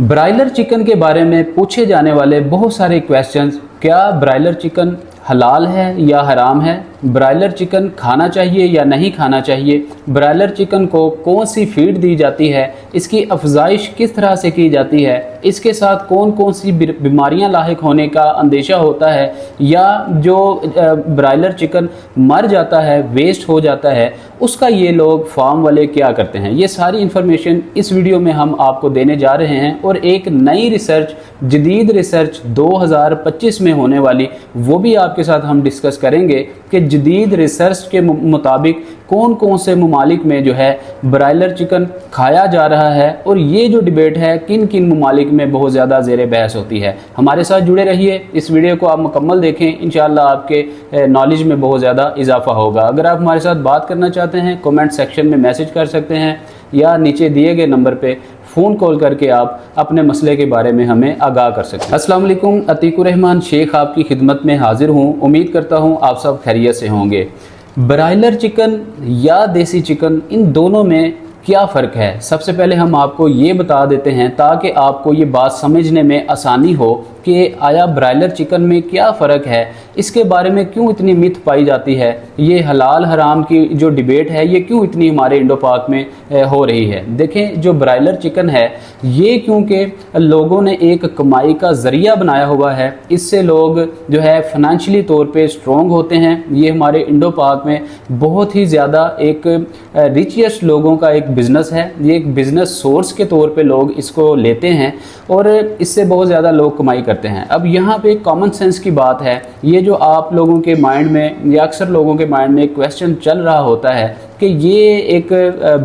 Broiler chicken के बारे में पूछे जाने वाले बहुत सारे क्वेश्चंस। क्या ब्रायलर चिकन हलाल है या हराम है? ब्रायलर चिकन खाना चाहिए या नहीं खाना चाहिए? ब्रायलर चिकन को कौन सी फीड दी जाती है? इसकी अफजाइश किस तरह से की जाती है? इसके साथ कौन कौन सी बीमारियां लाहिक होने का अंदेशा होता है? या जो ब्रायलर चिकन मर जाता है, वेस्ट हो जाता है, उसका ये लोग फार्म वाले क्या करते हैं? ये सारी इन्फॉर्मेशन इस वीडियो में हम आपको देने जा रहे हैं। और एक नई रिसर्च, जदीद रिसर्च 2025 में होने वाली, वो भी आपके साथ हम डिस्कस करेंगे कि जदीद रिसर्च के मुताबिक कौन कौन से ममालिक में जो है ब्रायलर चिकन खाया जा रहा है, और ये जो डिबेट है किन किन ममालिक में बहुत ज़्यादा ज़ेर बहस होती है। हमारे साथ जुड़े रहिए, इस वीडियो को आप मुकम्मल देखें, इंशाअल्लाह आपके नॉलेज में बहुत ज़्यादा इजाफा होगा। अगर आप हमारे साथ बात करना चाहते हैं, कमेंट सेक्शन में मैसेज कर सकते हैं या नीचे दिए गए नंबर पे फ़ोन कॉल करके आप अपने मसले के बारे में हमें आगाह कर सकते हैं। अस्सलाम वालेकुम, अतीकुर रहमान शेख आपकी खिदमत में हाजिर हूँ। उम्मीद करता हूँ आप सब खैरियत से होंगे। ब्रायलर चिकन या देसी चिकन, इन दोनों में क्या फ़र्क है? सबसे पहले हम आपको ये बता देते हैं ताकि आपको ये बात समझने में आसानी हो कि आया ब्रायलर चिकन में क्या फ़र्क है, इसके बारे में क्यों इतनी मिथ पाई जाती है, ये हलाल हराम की जो डिबेट है ये क्यों इतनी हमारे इंडो पाक में हो रही है। देखें, जो ब्रायलर चिकन है ये क्योंकि लोगों ने एक कमाई का ज़रिया बनाया हुआ है, इससे लोग जो है फाइनेंशियली तौर पे स्ट्रॉन्ग होते हैं। ये हमारे इंडो पाक में बहुत ही ज़्यादा एक रिचेस्ट लोगों का एक बिज़नेस है। ये एक बिज़नेस सोर्स के तौर पे लोग इसको लेते हैं और इससे बहुत ज़्यादा लोग कमाई करते हैं। अब यहाँ पे कॉमन सेंस की बात है, ये जो आप लोगों के माइंड में या अक्सर लोगों के माइंड में एक क्वेश्चन चल रहा होता है कि ये एक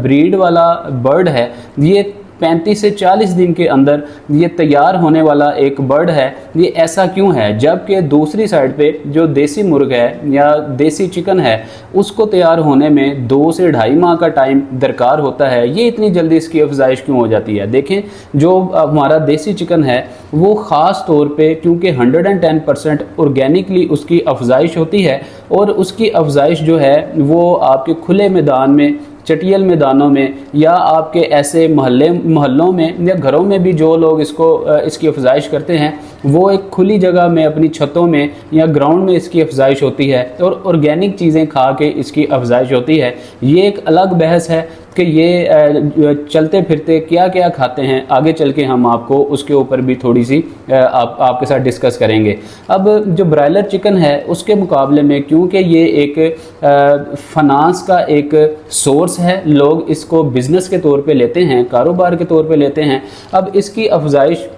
ब्रीड वाला बर्ड है, ये 35 से 40 दिन के अंदर ये तैयार होने वाला एक बर्ड है, ये ऐसा क्यों है? जबकि दूसरी साइड पे जो देसी मुर्ग है या देसी चिकन है उसको तैयार होने में 2 से 2.5 माह का टाइम दरकार होता है। ये इतनी जल्दी इसकी अफजाइश क्यों हो जाती है? देखें, जो हमारा देसी चिकन है वो ख़ास तौर पे क्योंकि 110% ऑर्गेनिकली उसकी अफजाइश होती है, और उसकी अफजाइश जो है वो आपके खुले मैदान में, चटियल मैदानों में या आपके ऐसे मोहल्लों में या घरों में भी जो लोग इसकी अफजाइश करते हैं वो एक खुली जगह में अपनी छतों में या ग्राउंड में इसकी अफजाइश होती है, और ऑर्गेनिक चीज़ें खा के इसकी अफजाइश होती है। ये एक अलग बहस है कि ये चलते फिरते क्या क्या खाते हैं, आगे चल के हम आपको उसके ऊपर भी थोड़ी सी आपके साथ डिस्कस करेंगे। अब जो ब्रायलर चिकन है उसके मुकाबले में, क्योंकि ये एक फाइनेंस का एक सोर्स है, लोग इसको बिज़नेस के तौर पे लेते हैं, कारोबार के तौर पे लेते हैं। अब इसकी अफजाइश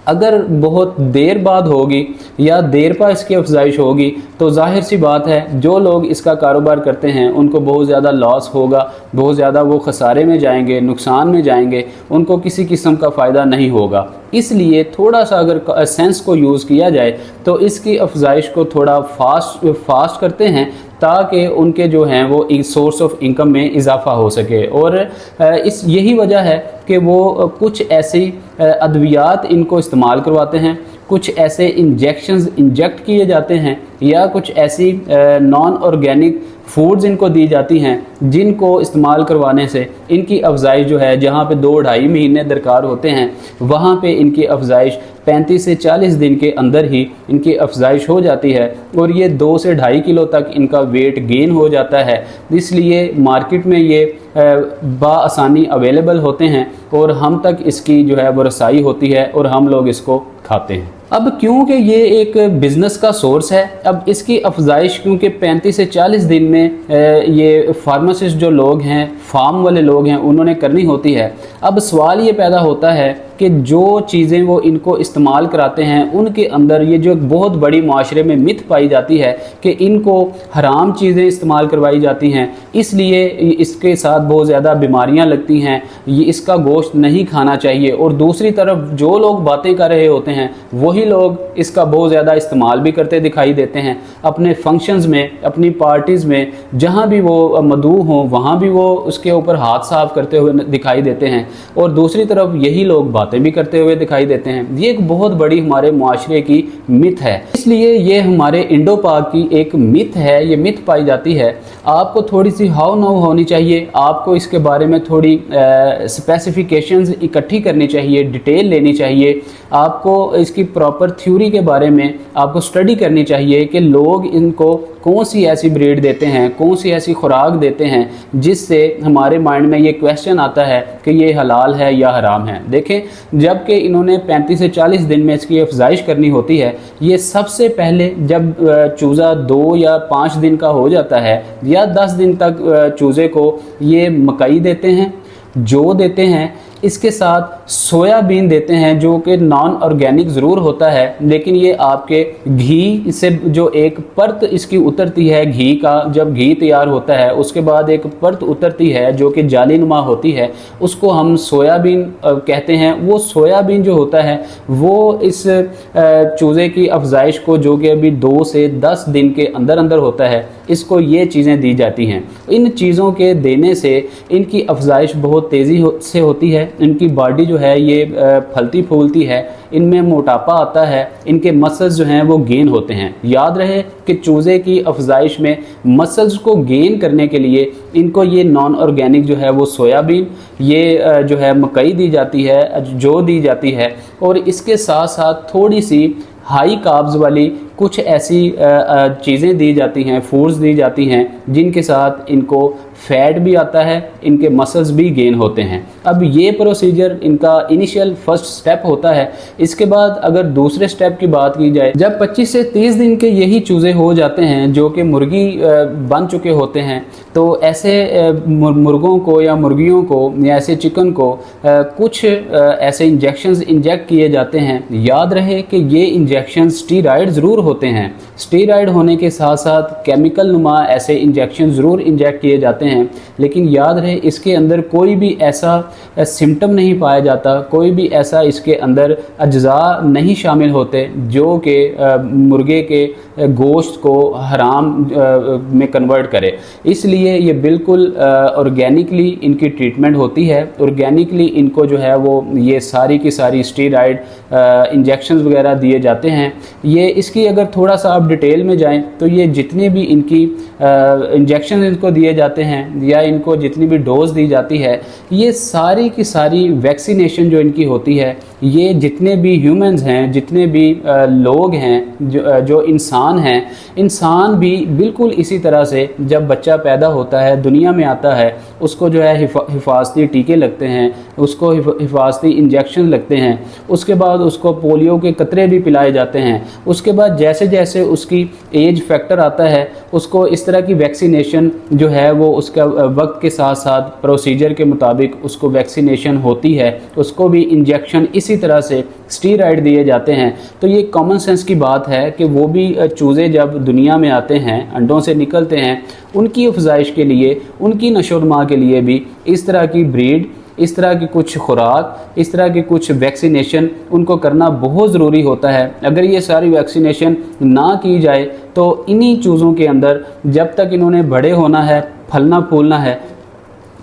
अगर बहुत देर बाद होगी या देर पा इसकी अफजाइश होगी तो जाहिर सी बात है जो लोग इसका कारोबार करते हैं उनको बहुत ज़्यादा लॉस होगा, बहुत ज़्यादा वो खसारे में जाएंगे, नुकसान में जाएंगे, उनको किसी किस्म का फ़ायदा नहीं होगा। इसलिए थोड़ा सा अगर सेंस को यूज़ किया जाए तो इसकी अफजाइश को थोड़ा फास्ट करते हैं ताकि उनके जो हैं वो एक सोर्स ऑफ इनकम में इजाफा हो सके। और यही वजह है कि वो कुछ ऐसी अद्वियात इनको इस्तेमाल करवाते हैं, कुछ ऐसे इंजेक्शंस इंजेक्ट किए जाते हैं, या कुछ ऐसी नॉन ऑर्गेनिक फूड्स इनको दी जाती हैं जिनको इस्तेमाल करवाने से इनकी अफजाइश जो है, जहाँ पे 2-2.5 महीने दरकार होते हैं वहाँ पे इनकी अफजाइश 35 से 40 दिन के अंदर ही इनकी अफजाइश हो जाती है, और ये 2 से 2.5 किलो तक इनका वेट गेन हो जाता है। इसलिए मार्केट में ये बाआसानी अवेलेबल होते हैं और हम तक इसकी जो है वो रसाई होती है और हम लोग इसको खाते हैं। अब क्योंकि ये एक बिज़नेस का सोर्स है, अब इसकी अफजाइश क्योंकि 35 से 40 दिन में ये फार्मासिस्ट जो लोग हैं, फार्म वाले लोग हैं, उन्होंने करनी होती है। अब सवाल ये पैदा होता है कि जो चीज़ें वो इनको इस्तेमाल कराते हैं उनके अंदर ये जो बहुत बड़ी माशरे में मिथ पाई जाती है कि इनको हराम चीज़ें इस्तेमाल करवाई जाती हैं, इसलिए इसके साथ बहुत ज़्यादा बीमारियां लगती हैं, ये इसका गोश्त नहीं खाना चाहिए। और दूसरी तरफ जो लोग बातें कर रहे होते हैं वही लोग इसका बहुत ज़्यादा इस्तेमाल भी करते दिखाई देते हैं अपने फंक्शंस में, अपनी पार्टीज़ में, जहाँ भी वो मदऊ हों वहाँ भी वो उसके ऊपर हाथ साफ करते हुए दिखाई देते हैं। और दूसरी तरफ यही लोग बातें भी करते हुए दिखाई देते हैं। ये एक बहुत बड़ी हमारे मुआशरे की मिथ है, इसलिए ये हमारे इंडो पाक की एक मिथ है, ये मिथ पाई जाती है। आपको थोड़ी सी हाउ नाउ होनी चाहिए, आपको इसके बारे में थोड़ी स्पेसिफिकेशंस इकट्ठी करनी चाहिए, डिटेल लेनी चाहिए, आपको इसकी प्रॉपर थ्योरी के बारे में आपको स्टडी करनी चाहिए कि लोग इनको कौन सी ऐसी ब्रीड देते हैं, कौन सी ऐसी खुराक देते हैं जिससे हमारे माइंड में ये क्वेश्चन आता है कि ये हलाल है या हराम है। देखें, जबकि इन्होंने 35 से 40 दिन में इसकी अफजाइश करनी होती है, ये सबसे पहले जब चूज़ा 2 या 5 दिन का हो जाता है या 10 दिन तक चूज़े को ये मकई देते हैं, जौ देते हैं, इसके साथ सोयाबीन देते हैं जो कि नॉन ऑर्गेनिक ज़रूर होता है, लेकिन ये आपके घी से जो एक परत इसकी उतरती है, घी का जब घी तैयार होता है उसके बाद एक परत उतरती है जो कि जालीनुमा होती है, उसको हम सोयाबीन कहते हैं। वो सोयाबीन जो होता है वो इस चूज़े की अफजाइश को, जो कि अभी 2 से 10 दिन के अंदर अंदर होता है, इसको ये चीज़ें दी जाती हैं। इन चीज़ों के देने से इनकी अफजाइश बहुत तेज़ी से होती है, इनकी बॉडी जो है ये फलती फूलती है, इनमें मोटापा आता है, इनके मसल्स जो हैं वो गेन होते हैं। याद रहे कि चूज़े की अफजाइश में मसल्स को गेन करने के लिए इनको ये नॉन ऑर्गेनिक जो है वो सोयाबीन, ये जो है मकई दी जाती है, जौ दी जाती है, और इसके साथ साथ थोड़ी सी हाई कार्ब्स वाली कुछ ऐसी चीज़ें दी जाती हैं, फूड्स दी जाती हैं जिनके साथ इनको फैट भी आता है, इनके मसल्स भी गेन होते हैं। अब ये प्रोसीजर इनका इनिशियल फर्स्ट स्टेप होता है। इसके बाद अगर दूसरे स्टेप की बात की जाए, जब 25 से 30 दिन के यही चूज़े हो जाते हैं जो कि मुर्गी बन चुके होते हैं, तो ऐसे मुर्गों को या मुर्गियों को या ऐसे चिकन को कुछ ऐसे इंजेक्शंस इंजेक्ट किए जाते हैं। याद रहे कि ये इंजेक्शन स्टीरॉयड ज़रूर होते हैं, स्टीरॉयड होने के साथ साथ केमिकल नुमा ऐसे इंजेक्शन ज़रूर इंजेक्ट किए जाते हैं, लेकिन याद रहे इसके अंदर कोई भी ऐसा सिम्टम नहीं पाया जाता, कोई भी ऐसा इसके अंदर अज्जा नहीं शामिल होते जो कि मुर्गे के गोश्त को हराम में कन्वर्ट करे। इसलिए ये बिल्कुल ऑर्गेनिकली इनकी ट्रीटमेंट होती है, ऑर्गेनिकली इनको जो है वो ये सारी की सारी स्टीरॉयड इंजेक्शंस वगैरह दिए जाते हैं। ये इसकी अगर थोड़ा सा आप डिटेल में जाएं तो ये जितने भी इनकी इंजेक्शन इनको दिए जाते हैं या इनको जितनी भी डोज दी जाती है, ये सारी की सारी वैक्सीनेशन जो इनकी होती है, ये जितने भी ह्यूमंस हैं, जितने भी लोग हैं, जो इंसान हैं, इंसान भी बिल्कुल इसी तरह से जब बच्चा पैदा होता है, दुनिया में आता है, उसको जो है हिफाजती टीके लगते हैं, उसको हिफाजती इंजेक्शन लगते हैं, उसके बाद उसको पोलियो के कतरे भी पिलाए जाते हैं। उसके बाद जैसे जैसे उसकी एज फैक्टर आता है, उसको इस तरह की वैक्सीनेशन जो है वो उसका वक्त के साथ साथ प्रोसीजर के मुताबिक उसको वैक्सीनेशन होती है, उसको भी इंजेक्शन इसी तरह से स्टीरॉयड दिए जाते हैं। तो ये कॉमन सेंस की बात है कि वो भी चूज़े जब दुनिया में आते हैं, अंडों से निकलते हैं, उनकी अफजाइश के लिए, उनकी नशोनुमा के लिए भी इस तरह की ब्रीड, इस तरह की कुछ खुराक, इस तरह की कुछ वैक्सीनेशन उनको करना बहुत ज़रूरी होता है। अगर ये सारी वैक्सीनेशन ना की जाए तो इन्हीं चूज़ों के अंदर जब तक इन्होंने बड़े होना है, फलना फूलना है,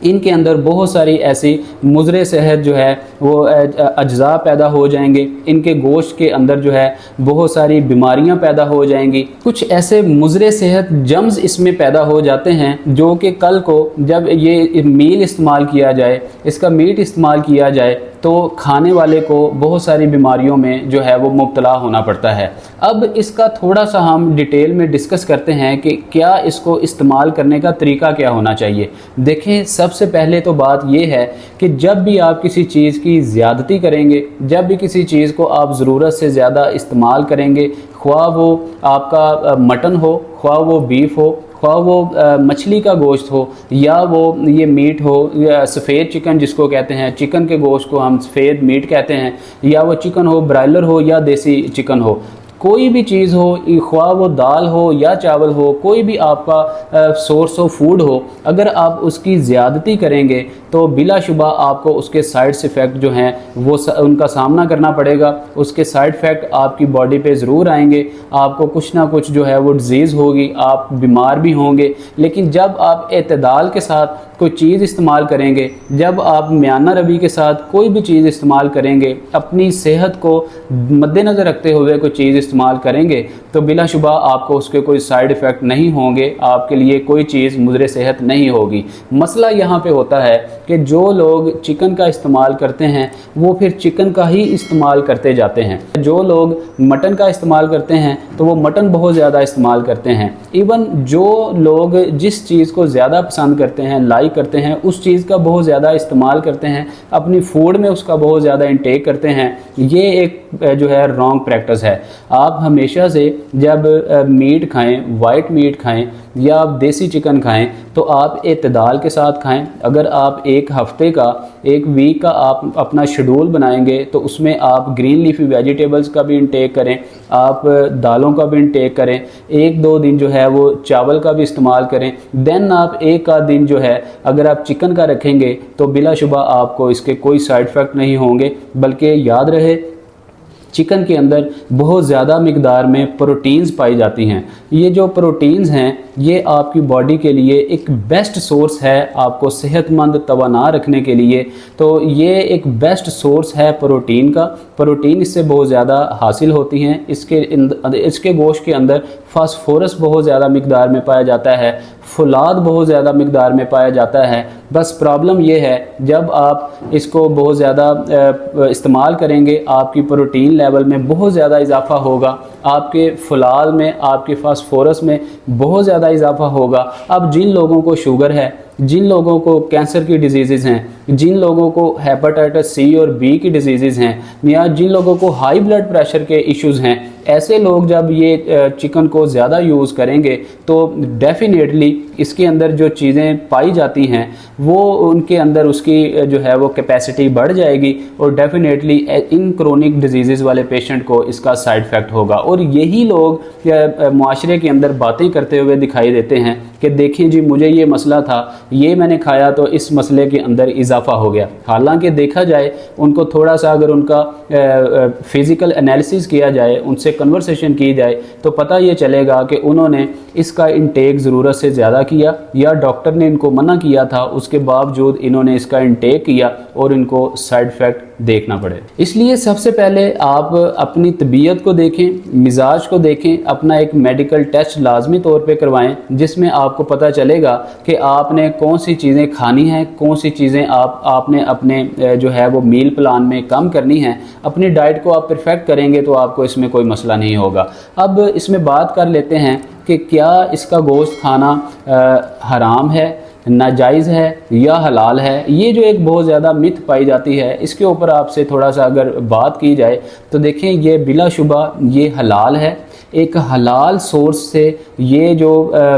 इनके अंदर बहुत सारी ऐसी मुज़रे सेहत जो है वो अज्जा पैदा हो जाएंगे, इनके गोश्त के अंदर जो है बहुत सारी बीमारियां पैदा हो जाएंगी, कुछ ऐसे मुज़रे सेहत जम्स इसमें पैदा हो जाते हैं जो कि कल को जब ये मील इस्तेमाल किया जाए, इसका मीट इस्तेमाल किया जाए, तो खाने वाले को बहुत सारी बीमारियों में जो है वो मुब्तला होना पड़ता है। अब इसका थोड़ा सा हम डिटेल में डिस्कस करते हैं कि क्या इसको इस्तेमाल करने का तरीका क्या होना चाहिए। देखें, सबसे पहले तो बात यह है कि जब भी आप किसी चीज़ की ज़्यादती करेंगे, जब भी किसी चीज़ को आप ज़रूरत से ज़्यादा इस्तेमाल करेंगे, ख्वाह वो आपका मटन हो, ख्वाह वो बीफ हो, ख्वाह वो मछली का गोश्त हो, या वो ये मीट हो, या सफ़ेद चिकन जिसको कहते हैं, चिकन के गोश्त को हम सफ़ेद मीट कहते हैं, या वो चिकन हो, ब्रायलर हो या देसी चिकन हो, कोई भी चीज़ हो, ख्वाह वो दाल हो या चावल हो, कोई भी आपका सोर्स ऑफ फूड हो, अगर आप उसकी ज़्यादती करेंगे तो बिलाशुबा आपको उसके साइड इफ़ेक्ट जो हैं वो उनका सामना करना पड़ेगा। उसके साइड इफ़ेक्ट आपकी बॉडी पे ज़रूर आएंगे, आपको कुछ ना कुछ जो है वो डिज़ीज़ होगी, आप बीमार भी होंगे। लेकिन जब आप एतदाल के साथ कोई चीज़ इस्तेमाल करेंगे, जब आप म्याना रवि के साथ कोई भी चीज़ इस्तेमाल करेंगे, अपनी सेहत को मद्देनज़र रखते हुए कोई चीज़ इस्तेमाल करेंगे, तो बिलाशुबा आपको उसके कोई साइड इफ़ेक्ट नहीं होंगे, आपके लिए कोई चीज़ मुज़र सेहत नहीं होगी। मसला यहाँ पे होता है कि जो लोग चिकन का इस्तेमाल करते हैं वो फिर चिकन का ही इस्तेमाल करते जाते हैं। जो लोग मटन का इस्तेमाल करते हैं तो वो मटन बहुत ज़्यादा इस्तेमाल करते हैं। इवन जो लोग जिस चीज़ को ज़्यादा पसंद करते हैं, लाइक करते हैं, उस चीज़ का बहुत ज़्यादा इस्तेमाल करते हैं, अपनी फूड में उसका बहुत ज़्यादा इंटेक करते हैं। ये एक जो है रॉन्ग प्रैक्टिस है। आप हमेशा से जब मीट खाएं, वाइट मीट खाएं या आप देसी चिकन खाएं तो आप एतदाल के साथ खाएं। अगर आप एक हफ्ते का, एक वीक का आप अपना शेड्यूल बनाएंगे तो उसमें आप ग्रीन लीफी वेजिटेबल्स का भी इंटेक करें, आप दालों का भी इंटेक करें, एक दो दिन जो है वो चावल का भी इस्तेमाल करें, देन आप एक आध दिन जो है अगर आप चिकन का रखेंगे तो बिलाशुबा आपको इसके कोई साइड इफ़ेक्ट नहीं होंगे। बल्कि याद रहे चिकन के अंदर बहुत ज़्यादा मिकदार में प्रोटीन्स पाई जाती हैं। ये जो प्रोटीन्स हैं ये आपकी बॉडी के लिए एक बेस्ट सोर्स है आपको सेहतमंद तवाना रखने के लिए। तो ये एक बेस्ट सोर्स है प्रोटीन का। प्रोटीन इससे बहुत ज़्यादा हासिल होती हैं। इसके गोश्त के अंदर फास्फोरस बहुत ज़्यादा मिकदार में पाया जाता है, फुलाद बहुत ज़्यादा मिकदार में पाया जाता है। बस प्रॉब्लम ये है जब आप इसको बहुत ज़्यादा इस्तेमाल करेंगे आपकी प्रोटीन लेवल में बहुत ज़्यादा इजाफा होगा, आपके फुलाद में, आपके फास्फोरस में बहुत ज़्यादा इजाफा होगा। अब जिन लोगों को शुगर है, जिन लोगों को कैंसर की डिजीज़ हैं, जिन लोगों को हेपेटाइटिस सी और बी की डिजीज़ हैं, या जिन लोगों को हाई ब्लड प्रेशर के इश्यूज़ हैं, ऐसे लोग जब ये चिकन को ज़्यादा यूज़ करेंगे तो डेफिनेटली इसके अंदर जो चीज़ें पाई जाती हैं वो उनके अंदर उसकी जो है वो कैपेसिटी बढ़ जाएगी और डेफिनेटली इन क्रोनिक डिजीज़ वाले पेशेंट को इसका साइड इफ़ेक्ट होगा। और यही लोग मुआशरे के अंदर बातें करते हुए दिखाई देते हैं कि देखें जी मुझे ये मसला था, ये मैंने खाया तो इस मसले के अंदर इजाफा हो गया। हालांकि देखा जाए उनको थोड़ा सा अगर उनका फिज़िकल एनालिसिस किया जाए, उनसे कन्वर्सेशन की जाए तो पता ये चलेगा कि उन्होंने इसका इंटेक ज़रूरत से ज़्यादा किया या डॉक्टर ने इनको मना किया था, उसके बावजूद इन्होंने इसका इंटेक किया और इनको साइड इफ़ेक्ट देखना पड़े। इसलिए सबसे पहले आप अपनी तबीयत को देखें, मिजाज को देखें, अपना एक मेडिकल टेस्ट लाजमी तौर पे करवाएं जिसमें आपको पता चलेगा कि आपने कौन सी चीज़ें खानी हैं, कौन सी चीज़ें आपने अपने जो है वो मील प्लान में कम करनी है। अपनी डाइट को आप परफेक्ट करेंगे तो आपको इसमें कोई मसला नहीं होगा। अब इसमें बात कर लेते हैं कि क्या इसका गोश्त खाना हराम है, नाजायज़ है या हलाल है। ये जो एक बहुत ज़्यादा मिथ पाई जाती है, इसके ऊपर आपसे थोड़ा सा अगर बात की जाए तो देखें ये बिलाशुबा ये हलाल है। एक हलाल सोर्स से ये जो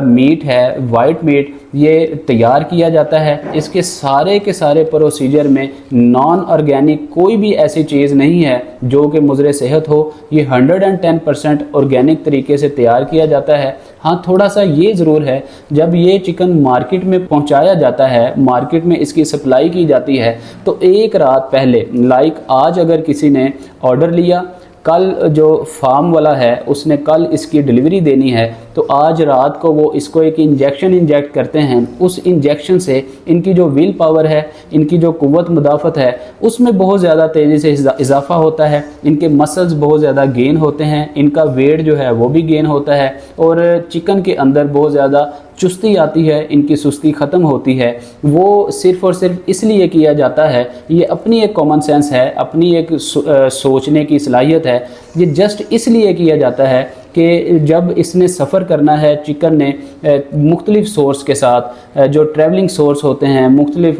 मीट है, वाइट मीट, ये तैयार किया जाता है। इसके सारे के सारे प्रोसीजर में नॉन ऑर्गेनिक कोई भी ऐसी चीज़ नहीं है जो कि मुज़र सेहत हो। ये 110% ऑर्गेनिक तरीके से तैयार किया जाता है। हाँ, थोड़ा सा ये ज़रूर है जब ये चिकन मार्केट में पहुंचाया जाता है, मार्केट में इसकी सप्लाई की जाती है तो एक रात पहले, लाइक आज अगर किसी ने ऑर्डर लिया, कल जो फार्म वाला है उसने कल इसकी डिलीवरी देनी है तो आज रात को वो इसको एक इंजेक्शन इंजेक्ट करते हैं। उस इंजेक्शन से इनकी जो विल पावर है, इनकी जो कुव्वत मुदाफ़त है, उसमें बहुत ज़्यादा तेज़ी से इजाफा होता है। इनके मसल्स बहुत ज़्यादा गेन होते हैं, इनका वेट जो है वो भी गेन होता है और चिकन के अंदर बहुत ज़्यादा चुस्ती आती है, इनकी सुस्ती ख़त्म होती है। वो सिर्फ़ और सिर्फ इसलिए किया जाता है, ये अपनी एक कॉमन सेंस है, अपनी एक सोचने की सलाहियत है। ये जस्ट इसलिए किया जाता है कि जब इसने सफ़र करना है, चिकन ने मुख्तलिफ सोर्स के साथ, जो ट्रैवलिंग सोर्स होते हैं, मुख्तलिफ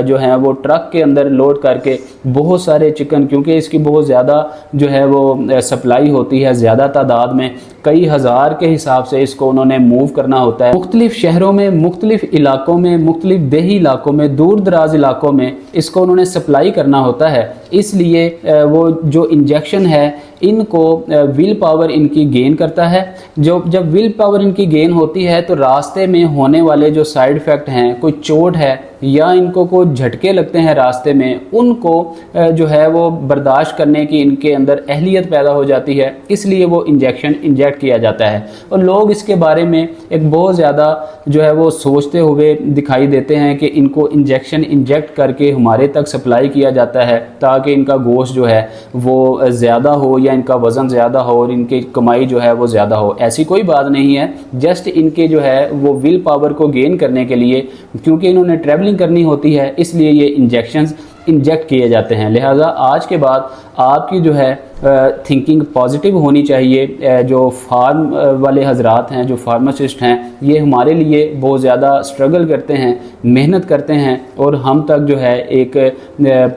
जो हैं वो ट्रक के अंदर लोड करके बहुत सारे चिकन, क्योंकि इसकी बहुत ज़्यादा जो है वो सप्लाई होती है, ज़्यादा तादाद में, कई हज़ार के हिसाब से इसको उन्होंने मूव करना होता है। मुख्तलिफ शहरों में, मुख्तलिफ इलाकों में, मुख्तलिफ देही इलाकों में, दूर दराज इलाकों में इसको उन्होंने सप्लाई करना होता है। इसलिए वो जो इंजेक्शन है इनको विल पावर इनकी गेन करता है। जब विल पावर इनकी गेन होती है तो रास्ते में होने वाले जो साइड इफ़ेक्ट हैं, कोई चोट है या इनको कोई झटके लगते हैं रास्ते में, उनको जो है वो बर्दाश्त करने की इनके अंदर अहलियत पैदा हो जाती है, इसलिए वो इंजेक्शन इंजेक्ट किया जाता है। और लोग इसके बारे में एक बहुत ज़्यादा जो है वो सोचते हुए दिखाई देते हैं कि इनको इंजेक्शन इंजेक्ट करके हमारे तक सप्लाई किया जाता है ताकि इनका गोश्त जो है वो ज़्यादा हो या इनका वज़न ज़्यादा हो और इनकी कमाई जो है वो ज़्यादा हो। ऐसी कोई बात नहीं है, जस्ट इनके जो है वो विल पावर को गेन करने के लिए, क्योंकि इन्होंने ट्रैवलिंग करनी होती है, इसलिए ये इंजेक्शंस इंजेक्ट किए जाते हैं। लिहाजा आज के बाद आपकी जो है थिंकिंग पॉजिटिव होनी चाहिए। जो फार्म वाले हजरात हैं, जो फार्मासिस्ट हैं, ये हमारे लिए बहुत ज़्यादा स्ट्रगल करते हैं, मेहनत करते हैं और हम तक जो है एक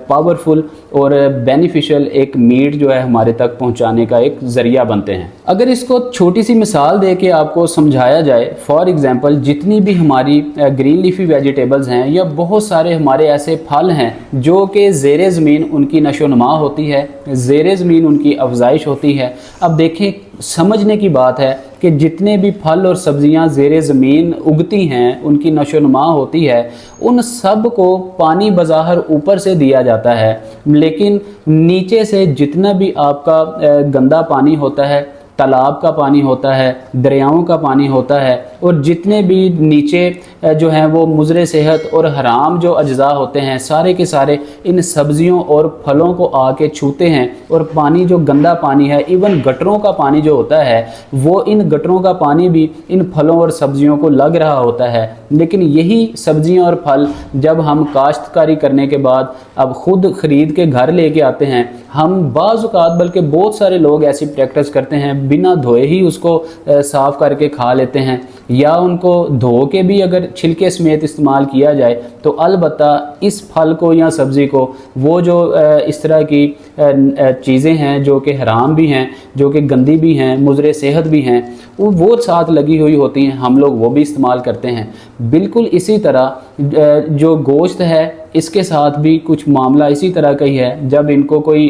पावरफुल और बेनिफिशियल एक मीट जो है हमारे तक पहुंचाने का एक ज़रिया बनते हैं। अगर इसको छोटी सी मिसाल दे के आपको समझाया जाए, फॉर एग्ज़ाम्पल जितनी भी हमारी ग्रीन लीफी वेजिटेबल्स हैं या बहुत सारे हमारे ऐसे फल हैं जो कि ज़ेरे ज़मीन उनकी नशोनुमा होती है, ज़ेरे ज़मीन उनकी अफजाइश होती है। अब देखें, समझने की बात है कि जितने भी फल और सब्जियां ज़ेरे ज़मीन उगती हैं, उनकी नशोनुमा होती है, उन सब को पानी बज़ाहिर ऊपर से दिया जाता है, लेकिन नीचे से जितना भी आपका गंदा पानी होता है, तालाब का पानी होता है, दरियाओं का पानी होता है, और जितने भी नीचे जो हैं वो मुज़रे सेहत और हराम जो अज्जा होते हैं, सारे के सारे इन सब्जियों और फलों को आके छूते हैं। और पानी जो गंदा पानी है, इवन गटरों का पानी जो होता है, वो इन गटरों का पानी भी इन फलों और सब्जियों को लग रहा होता है। लेकिन यही सब्जियां और फल जब हम काश्तकारी करने के बाद अब ख़ुद ख़रीद के घर लेके आते हैं, हम बाज़ औक़ात, बल्कि बहुत सारे लोग ऐसी प्रैक्टिस करते हैं, बिना धोए ही उसको साफ़ करके खा लेते हैं, या उनको धो के भी अगर छिलके समेत इस्तेमाल किया जाए तो अलबत्ता इस फल को या सब्ज़ी को वो जो इस तरह की चीज़ें हैं जो कि हराम भी हैं, जो कि गंदी भी हैं, मुज़रे सेहत भी हैं, वो साथ लगी हुई होती हैं, हम लोग वो भी इस्तेमाल करते हैं। बिल्कुल इसी तरह जो गोश्त है, इसके साथ भी कुछ मामला इसी तरह का ही है। जब इनको कोई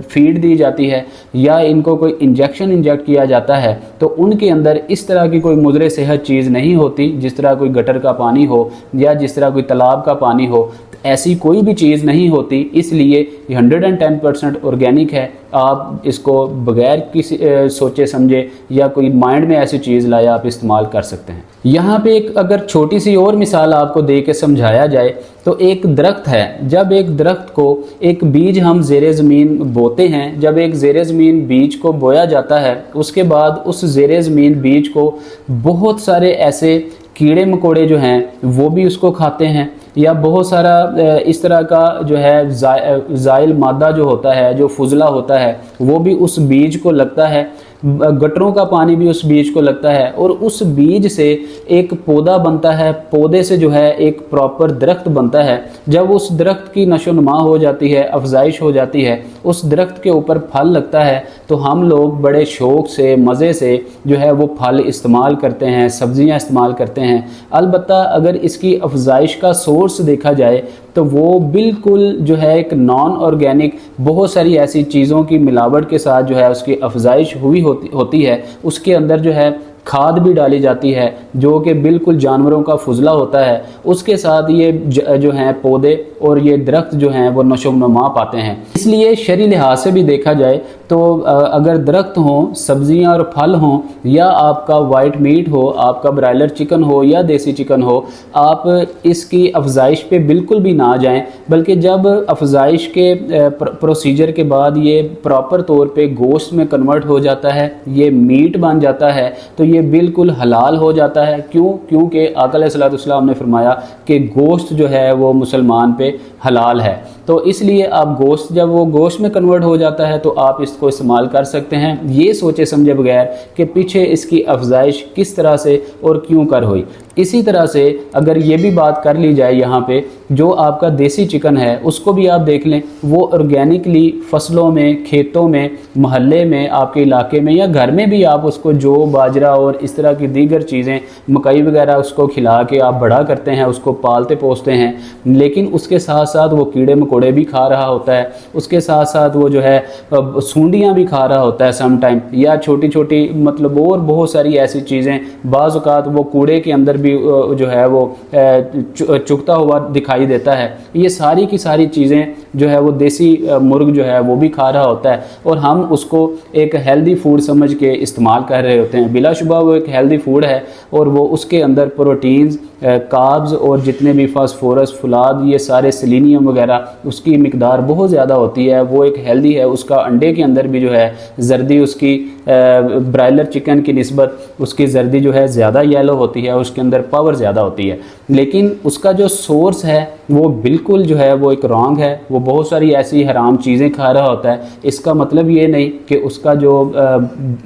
फीड दी जाती है या इनको कोई इंजेक्शन इंजेक्ट किया जाता है तो उनके अंदर इस तरह की कोई मुज़रे सेहत चीज़ नहीं होती, जिस तरह कोई गटर का पानी हो या जिस तरह कोई तालाब का पानी हो, ऐसी कोई भी चीज़ नहीं होती। इसलिए 110% ऑर्गेनिक है। आप इसको बगैर किसी सोचे समझे या कोई माइंड में ऐसी चीज़ लाए आप इस्तेमाल कर सकते हैं। यहाँ पे एक अगर छोटी सी और मिसाल आपको दे के समझाया जाए तो एक दरख्त है, जब एक दरख्त को एक बीज हम ज़ेरे ज़मीन बोते हैं, जब एक ज़ेरे ज़मीन बीज को बोया जाता है, उसके बाद उस ज़ेरे ज़मीन बीज को बहुत सारे ऐसे कीड़े मकोड़े जो हैं वो भी उसको खाते हैं, या बहुत सारा इस तरह का जो है ज़ाइल मादा जो होता है, जो फुजला होता है, वो भी उस बीज को लगता है, गटरों का पानी भी उस बीज को लगता है, और उस बीज से एक पौधा बनता है, पौधे से जो है एक प्रॉपर दरख्त बनता है। जब उस दरख्त की नशोनुमा हो जाती है, अफजाइश हो जाती है, उस दरख्त के ऊपर फल लगता है, तो हम लोग बड़े शौक़ से, मज़े से जो है वो फल इस्तेमाल करते हैं, सब्ज़ियाँ इस्तेमाल करते हैं। अलबत्ता अगर इसकी अफजाइश का सोर्स देखा जाए तो वो बिल्कुल जो है एक नॉन ऑर्गेनिक, बहुत सारी ऐसी चीज़ों की मिलावट के साथ जो है उसकी अफजाइश हुई होती है। उसके अंदर जो है खाद भी डाली जाती है जो कि बिल्कुल जानवरों का फुजला होता है। उसके साथ ये जो हैं पौधे और ये दरख्त जो हैं वो नशोनुमा पाते हैं। इसलिए शरई लिहाज से भी देखा जाए तो अगर दरख्त हों, सब्जियां और फल हों, या आपका वाइट मीट हो, आपका ब्रायलर चिकन हो या देसी चिकन हो, आप इसकी अफजाइश पे बिल्कुल भी ना जाएं, बल्कि जब अफजाइश के प्रोसीजर के बाद ये प्रॉपर तौर पे गोश्त में कन्वर्ट हो जाता है, ये मीट बन जाता है, तो ये बिल्कुल हलाल हो जाता है। क्योंकि आका अलैहिस्सलाम ने फरमाया कि गोश्त जो है वो मुसलमान पे हलाल है। तो इसलिए आप गोश्त, जब वो गोश्त में कन्वर्ट हो जाता है तो आप इसको इस्तेमाल कर सकते हैं, ये सोचे समझे बगैर कि पीछे इसकी अफजाइश किस तरह से और क्यों कर हुई। इसी तरह से अगर ये भी बात कर ली जाए यहाँ पे, जो आपका देसी चिकन है उसको भी आप देख लें, वो ऑर्गेनिकली फसलों में, खेतों में, मोहल्ले में, आपके इलाके में या घर में भी आप उसको जौ, बाजरा और इस तरह की दीगर चीज़ें, मकई वगैरह उसको खिला के आप बड़ा करते हैं, उसको पालते पोसते हैं। लेकिन उसके साथ साथ वो कीड़े मकोड़े भी खा रहा होता है, उसके साथ साथ वो जो है सूंडियाँ भी खा रहा होता है सम टाइम, या छोटी छोटी मतलब और बहुत सारी ऐसी चीज़ें, बाज़ औक़ात वो कूड़े के अंदर भी जो है वो चुगता हुआ दिखाई देता है। ये सारी की सारी चीज़ें जो है वो देसी मुर्ग जो है वो भी खा रहा होता है, और हम उसको एक हेल्दी फूड समझ के इस्तेमाल कर रहे होते हैं। बिलाशुबा वो एक हेल्दी फूड है, और वो उसके अंदर प्रोटीन्स, कार्ब्स और जितने भी फास्फोरस, फुलाद, ये सारे सेलेनियम वगैरह उसकी मिकदार बहुत ज़्यादा होती है। वो एक हेल्दी है। उसका अंडे के अंदर भी जो है जर्दी उसकी ब्रायलर चिकन की निस्बत उसकी जर्दी जो है ज़्यादा येलो होती है, उसके अंदर पावर ज़्यादा होती है। लेकिन उसका जो सोर्स है वो बिल्कुल जो है वो एक रॉन्ग है। वो बहुत सारी ऐसी हराम चीज़ें खा रहा होता है। इसका मतलब ये नहीं कि उसका जो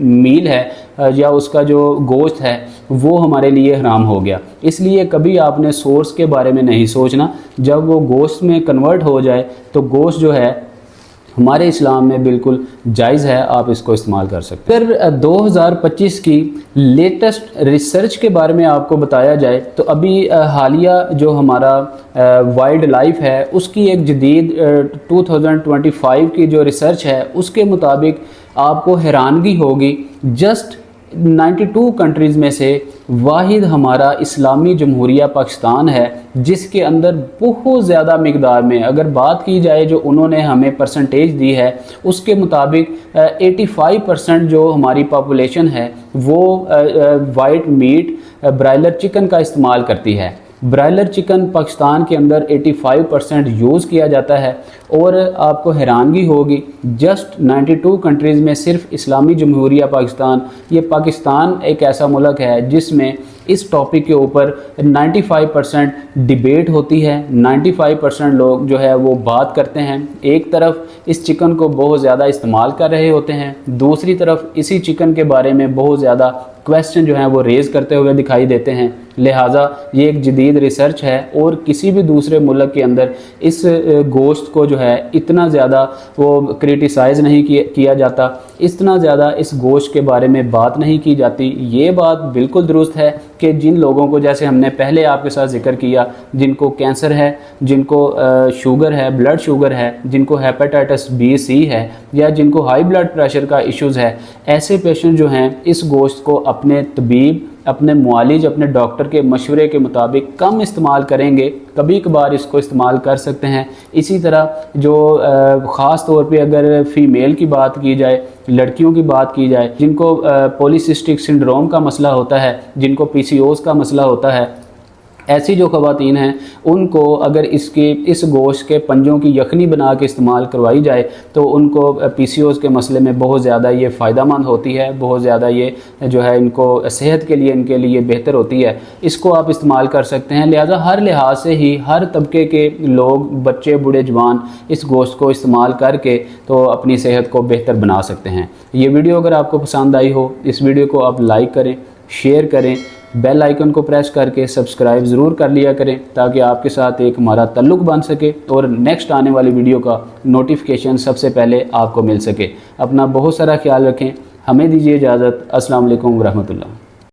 मील है या उसका जो गोश्त है वो हमारे लिए हराम हो गया। इसलिए कभी आपने सोर्स के बारे में नहीं सोचना। जब वो गोश्त में कन्वर्ट हो जाए तो गोश्त जो है हमारे इस्लाम में बिल्कुल जायज़ है, आप इसको इस्तेमाल कर सकते हैं। फिर 2025 की लेटेस्ट रिसर्च के बारे में आपको बताया जाए तो अभी हालिया जो हमारा वाइल्ड लाइफ है उसकी एक जदीद 2025 की जो रिसर्च है उसके मुताबिक आपको हैरानगी होगी, जस्ट 92 कंट्रीज़ में से वाहिद हमारा इस्लामी जमहूरिया पाकिस्तान है जिसके अंदर बहुत ज़्यादा मिकदार में, अगर बात की जाए जो उन्होंने हमें परसेंटेज दी है उसके मुताबिक 85% जो हमारी पॉपुलेशन है वो वाइट मीट ब्रायलर चिकन का इस्तेमाल करती है। ब्रायलर चिकन पाकिस्तान के अंदर 85% यूज़ किया जाता है, और आपको हैरानगी होगी जस्ट 92 कंट्रीज़ में सिर्फ इस्लामी जमहूरिया पाकिस्तान, ये पाकिस्तान एक ऐसा मुल्क है जिसमें इस टॉपिक के ऊपर 95% डिबेट होती है। 95% लोग जो है वो बात करते हैं। एक तरफ इस चिकन को बहुत ज़्यादा इस्तेमाल कर रहे होते हैं, दूसरी तरफ इसी चिकन के बारे में बहुत ज़्यादा क्वेश्चन जो हैं वो रेज़ करते हुए दिखाई देते हैं। लिहाजा ये एक जदीद रिसर्च है, और किसी भी दूसरे मुल्क के अंदर इस गोश्त को जो है इतना ज़्यादा वो क्रिटिसाइज़ नहीं किया जाता, इतना ज़्यादा इस गोश्त के बारे में बात नहीं की जाती। ये बात बिल्कुल दुरुस्त है कि जिन लोगों को, जैसे हमने पहले आपके साथ जिक्र किया, जिनको कैंसर है, जिनको शुगर है, ब्लड शुगर है, जिनको हेपेटाइटिस बी, सी है, या जिनको हाई ब्लड प्रेशर का इश्यूज़ है, ऐसे पेशेंट जो हैं इस गोश्त को अपने तबीब, अपने मुआलिज, अपने डॉक्टर के मशवरे के मुताबिक कम इस्तेमाल करेंगे, कभी कभार इसको इस्तेमाल कर सकते हैं। इसी तरह जो ख़ास तौर पे अगर फ़ीमेल की बात की जाए, लड़कियों की बात की जाए, जिनको पॉलीसिस्टिक सिंड्रोम का मसला होता है, जिनको PCOS का मसला होता है, ऐसी जो ख़वातीन हैं उनको अगर इस गोश्त के पंजों की यखनी बना के इस्तेमाल करवाई जाए तो उनको PCOS के मसले में बहुत ज़्यादा ये फ़ायदेमंद होती है, बहुत ज़्यादा ये जो है इनको सेहत के लिए, इनके लिए बेहतर होती है। इसको आप इस्तेमाल कर सकते हैं। लिहाजा हर लिहाज से ही हर तबके के लोग, बच्चे, बूढ़े, जवान इस गोश्त को इस्तेमाल करके तो अपनी सेहत को बेहतर बना सकते हैं। ये वीडियो अगर आपको पसंद आई हो, इस वीडियो को आप लाइक करें, शेयर करें, बेल आइकन को प्रेस करके सब्सक्राइब ज़रूर कर लिया करें ताकि आपके साथ एक हमारा ताल्लुक़ बन सके और नेक्स्ट आने वाली वीडियो का नोटिफिकेशन सबसे पहले आपको मिल सके। अपना बहुत सारा ख्याल रखें। हमें दीजिए इजाज़त। अस्सलाम वालेकुम रहमतुल्लाह।